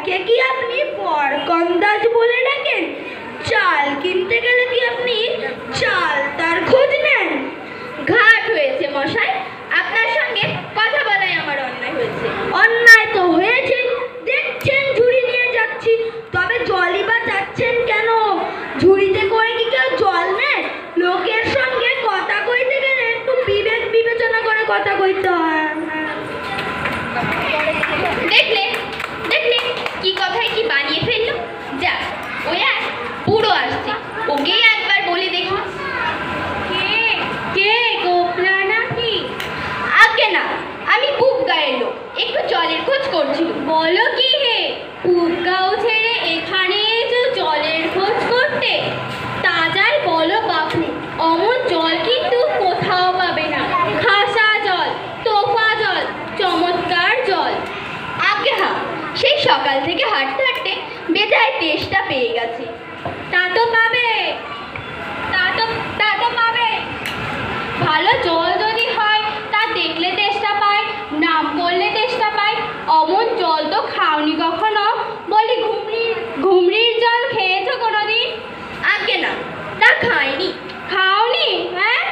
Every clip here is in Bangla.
যাকে কি আপনি বরকন্দাজ বলে ডাকেন, চাল কিনতে গেলে কি আপনি চাল তার খোঁজ নেন? ঘাট হয়েছে মশাই, আপনার সঙ্গে কথা বলাই আমার অন্যায় হয়েছে। অন্যায় তো হয়েছে, দেখছেন ঝুড়ি নিয়ে যাচ্ছি, তবে জলই বা চাচ্ছেন কেন? ঝুড়িতে করে কি কেউ জল নেয়? লোকের সঙ্গে কথা কইতে গেলে একটু বিবেক বিবেচনা করে কথা কইতে হয়। দেখলে দেখলে কি কথায় কি বানিয়ে ফেললো। যাক, ওই এক বুড়ো আসছে, ওকেই একবার বলে দেখি। কে কে গোপরা নাকি? আগে না, আমি বুক গায়ের লোক, একটু জলের খোঁজ করছিল। বলো কি হে, পুরগাঁও ছেড়ে এখানে এসে জলের খোঁজ করতে? তা যাই বলো বাপু, অমন জল কিন্তু কোথাও পাবে না। খাসা জল, তোফা জল, চমৎকার জল। আগে হ্যাঁ, সেই সকাল থেকে হাঁটতে হাঁটতে বেজায় তেষ্টা পেয়ে গেছে। তা তো পাবে, তা তো পাবে। ভালো জল যদি হয় তা দেখলে তেষ্টা পায়, নাম করলে তেষ্টা পায়। অমন জল তো খাওনি কখনো? বলি ঘুমরির জল খেয়েছো কোনোদিন? আগে না, তা খাইনি। খাওনি? হ্যাঁ,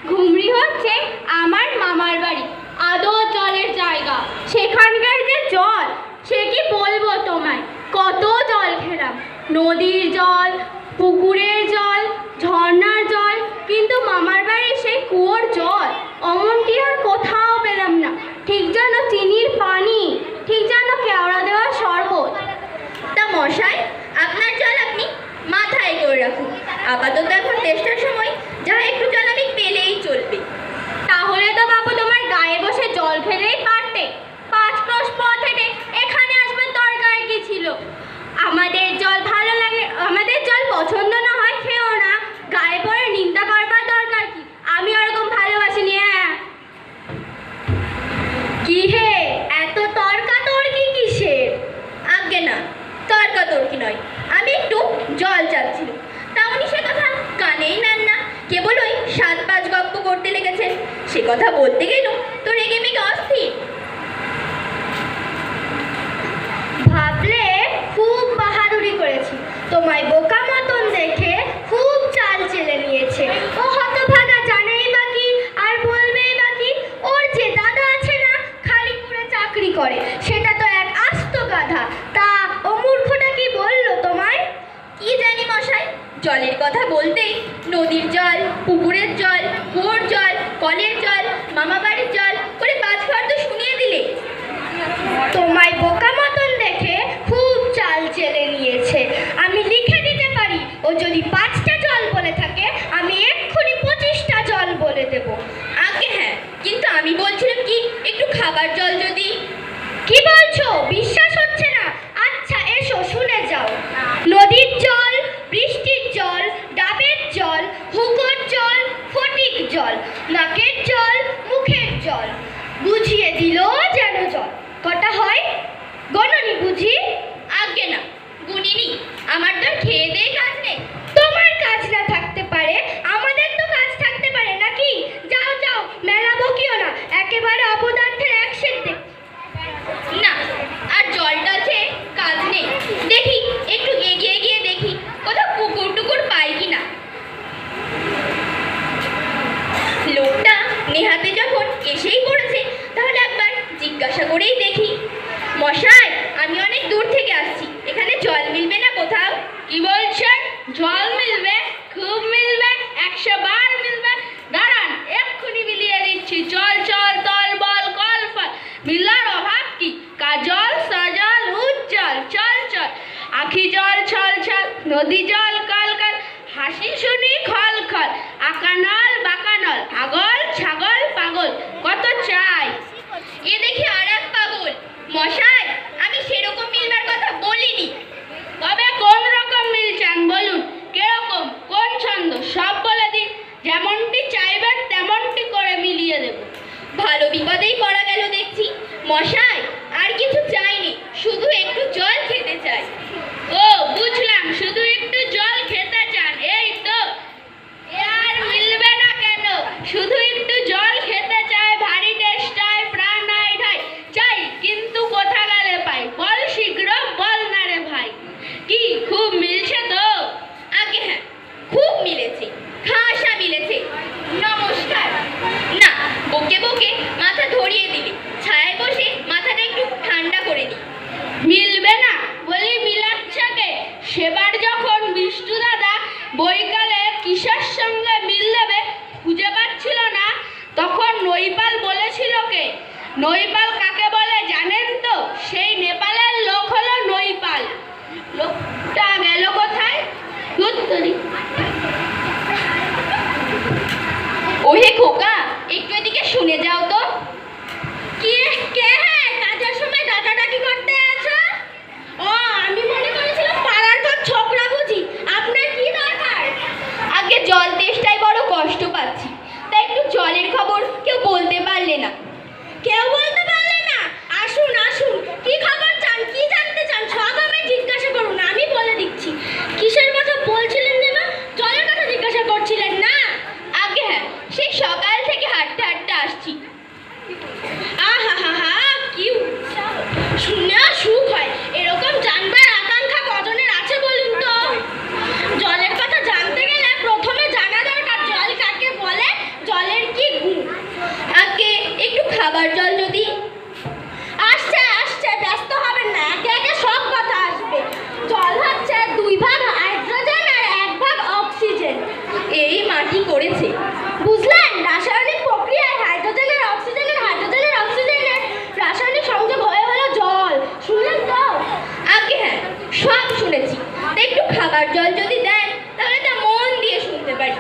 ঘুমরি হচ্ছে আমার মামার বাড়ি, আদর জলের জায়গা। সেখানকার যে জল, সে কি বলবো তোমায়। কত জল খেলাম, নদীর জল, পুকুরের জল, ঝর্ণার জল, কিন্তু মামার বাড়ির সেই কুয়োর জল অমনটি আর কোথাও পেলাম না। ঠিক যেন চিনির পানি, ঠিক যেন কেওড়া দেওয়া শরবত। তা মশাই, আপনার জল আপনি মাথায় করে রাখুন। আপাতত এখন তেষ্টার সময় যা একটু জল আমি পেলেই চলবে। তাহলে তো বাবু তোমার গায়ে বসে জল খেলেই পারতে। 5 ক্রোশ পথ হেঁটে এখানে আসবে দরকার কি ছিল? আমাদের জল ভালো লাগে, আমাদের জল পছন্দ না হয় খেও না, গায়ে পড়ে নিন্দা করবার দরকার কি? আমি ওরকম ভালোবাসিনি। হ্যাঁ, কি হে, এত তর্কাতর্কি কিসের? আগে না, তর্কাতর্কি নয়, আমি একটু জল চাচ্ছিলাম। তা উনি সে কথা কানেই নেন না, কেবল ওই 7-5 গপ্প করতে লেগেছেন। সে কথা বলতে গেল তো রেগে মেগে অস্থির। ভাবলে খুব বাহাদুরি করেছি, তোমায় বোকা মতন দেখে খুব চাল চেলে নিয়েছে। ও হতভাগা জানেই বা কি আর বলবেই বা কি? ওর যে দাদা আছে না, খালিপুরে চাকরি করে, সেটা তো এক আস্ত গাধা। তা ও মূর্খটা কি বললো তোমায়? কি জানি মশাই, জলের কথা বলতেই নদীর জল, পুকুরের জল, কুয়োর জল, কলের জল, মামা বাড়ির জল করে 5 ফর্দ শুনিয়ে দিলে। তোমায় বোকা মতন দেখে খুব চাল চেলে নিয়েছে। আমি লিখে দিতে পারি, ও যদি 5টা জল বলে থাকে, আমি এক্ষুনি 25টা জল বলে দেব। আগে হ্যাঁ, কিন্তু আমি বলছিলাম কি, একটু খাবার জল যদি। কি বলছো? বিশ্বাস হচ্ছে না? আচ্ছা এসো শুনে যাও। নদীর জল, বৃষ্টির জল, ডাবের জল, হুকোর জল, ফটিক জল, নাকের জল, মুখের জল, বুঝিয়ে দিল যেন জল। কটা হয় গণনি বুঝি? আগে না, গুনিনি। আমার তো খেয়ে দিয়ে কাজ নেই। তোমার কাজ না থাকতে পারে, আমাদের তো কাজ থাকতে পারে নাকি? যাও যাও, মেলা বকিও না, একেবারে অপদার্থের এক সের দেখ। না, আর জলটা আছে, কাজ নেই। দেখি একটু এগিয়ে গিয়ে দেখি কোথাও পুকুর টুকুর পাই কিনা। লোকটা নেহাতে যখন এসেই পড়েছে, তাহলে একবার জিজ্ঞাসা করেই দেখি। মশাই, আমি অনেক দূর থেকে আসছি, এখানে জল মিলবে না কোথাও? কি বলছেন? জল মিলবে? খুব মিলবে, 100 বার মিলবে। দাঁড়ান, এক্ষুনি মিলিয়ে দিচ্ছি। জল চল তল বল কল ফল, মিলার অভাব কি? কাজল সজল উজ্জ্বল চল চল, আখি জল ছল ছল, নদী জল কল কল, হাসি শুনি খল খল, আকানল বাকানল, আগল ছাগল পাগল, কত চাই? এ দেখি আর এক পাগল। মশাই, আমি সেরকম মিলবার কথা বলিনি। তবে কোন রকম মিল চান বলুন? কিরকম, কোন ছন্দ, সব বলে দিন। যেমনটি চাইবেন তেমনটি করে মিলিয়ে দেব। ভালো বিপদেই পড়া গেল দেখছি। মশাই, আর কিছু চাইনি, শুধু একটু জল খেতে চাই। ও বুঝলাম, শুধু একটু জল খেতে চান, এই তো। এ আর মিলবে না কেন? শুধু একটু জল খেতে চায়, ভারী তেষ্টায় প্রাণ নাই ঠাই চাই, কিন্তু কোথা সেবার যখন বিষ্টু দাদা বৈকালে কিসের সঙ্গে মিল দেবে খুঁজে পাচ্ছিল না, তখন নৈপাল বলেছিল কে? নৈপাল কাকে বলে জানেন তো? সেই নেপালের লোক হলো নৈপাল। লোকটা গেল কোথায়? ওহে খোকা, একটু এদিকে শুনে যাও তো। কে কে হ্যাঁ কাজের সময় ডাকাডাকি করতে আছো? ও, আমি মনে করেছিলাম পাড়ার কোন ছোকরা বুঝি। আপনার কি দরকার? আগে জল তেষ্টায় বড় কষ্ট পাচ্ছি, তাই একটু জলের খবর কেউ বলতে পারলে না? কেউ বলতে পারলে না? আসুন আসুন, কি খবর চান, কি জানতে চান সব আমায় জিজ্ঞাসা করুন, আমি বলে দিচ্ছি। কিসের কথা বলছিলেন যেন? জলের কথা জিজ্ঞাসা করছিলেন না? আগে হ্যাঁ, সেই সকাল থেকে হাঁটতে হাঁটতে আসছি। আহা হা হা, কি উৎসাহ! শুনে সুখ হয়। এরকম জানবার আকাঙ্ক্ষা কজনের আছে বলুন তো? জলের কথা জানতে গেলে প্রথমে জানা দরকার জল কাকে বলে, জলের কি গুণ। আগে একটু খাবার জল যদি। আসছে আসছে, ব্যস্ত হবেন না, একে একে সব কথা আসবে। জল হচ্ছে 2 ভাগ হাইড্রোজেন আর 1 ভাগ অক্সিজেন। এই মাটি করেছে। বুঝলেন? রাসায়নিক প্রক্রিয়ায় হাইড্রোজেনের অক্সিজেনের রাসায়নিক সংযোগ হয়ে হলো জল। শুনলেন তো? আগে হ্যাঁ, সব শুনেছি। তাই একটু খাবার জল যদি দেন তাহলে তা মন দিয়ে শুনতে পারি।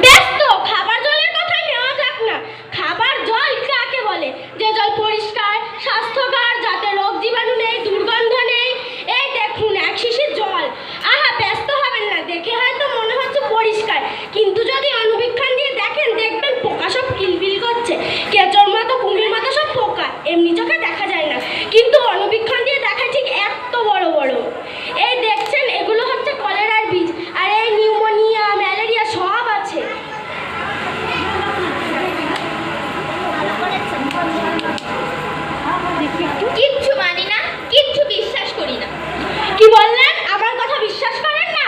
বেশ তো, খাবার জলের কথাই নেওয়া যাক না। খাবার জল কাকে বলে? যে জল পরিষ্কার, স্বাস্থ্যকর, যাতে রোগ জীবাণু নেই, দুর্গন্ধ নেই। এই দেখুন এক শিশির জল। আহা, ব্যস্ত হবেন না, দেখে হয়তো মনে হচ্ছে পরিষ্কার, কিন্তু যদি অনুবীক্ষণ দিয়ে দেখেন দেখবেন পোকা সব কিলবিল করছে। কেঁচোর মতো, কুমির মতো সব পোকা, এমনি চোখে দেখা যায় না, কিন্তু অনুবীক্ষণ দিয়ে দেখা ঠিক এত বড় বড়। এই দেখছেন, এগুলো হচ্ছে কলেরার বীজ, আর এই নিউমোনিয়া, ম্যালেরিয়া সব আছে। কিচ্ছু মানি না, কিচ্ছু বিশ্বাস করি না। কি বললেন? আমার কথা বিশ্বাস করেন না?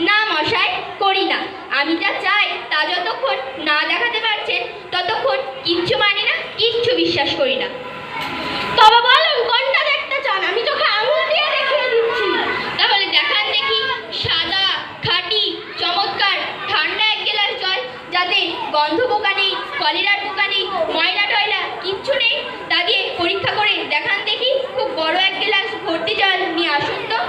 না মশাই, করি না। আমি যা চাই তা যতক্ষণ না দেখাতে পারছেন ততক্ষণ কিচ্ছু মানি না, কিচ্ছু বিশ্বাস করি না। তবে বলুন কোনটা দেখতে চান, আমি চোখে আঙুল দিয়ে দেখিয়ে দিচ্ছি। তাহলে দেখান দেখি, সাদা, খাঁটি, চমৎকার, ঠান্ডা 1 গ্লাস জল, যাতে গন্ধ পোকা নেই, কলেরার পোকা নেই, ময়লা টয়লা কিচ্ছু নেই, তা দিয়ে পরীক্ষা করে দেখান দেখি। খুব বড় 1 গ্লাস ভর্তি জল নিয়ে আসুন তো।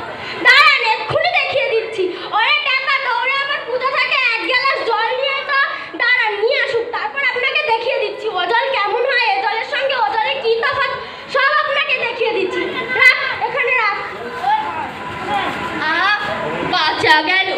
দাঁড়ান, এক্ষুনি দেখিয়ে দিচ্ছি। ওরে টাকা, দৌড়ে আমার পুজো থেকে 1 গ্লাস জল নিয়ে তো। দাঁড়ান, নিয়ে আসুক, তারপর আপনাকে দেখিয়ে দিচ্ছি ও জল কেমন হয়, এ জলের সঙ্গে ও জলের কি তফাৎ সব আপনাকে দেখিয়ে দিচ্ছি। রাখ, এখানে রাখ। বাঁচা গেল।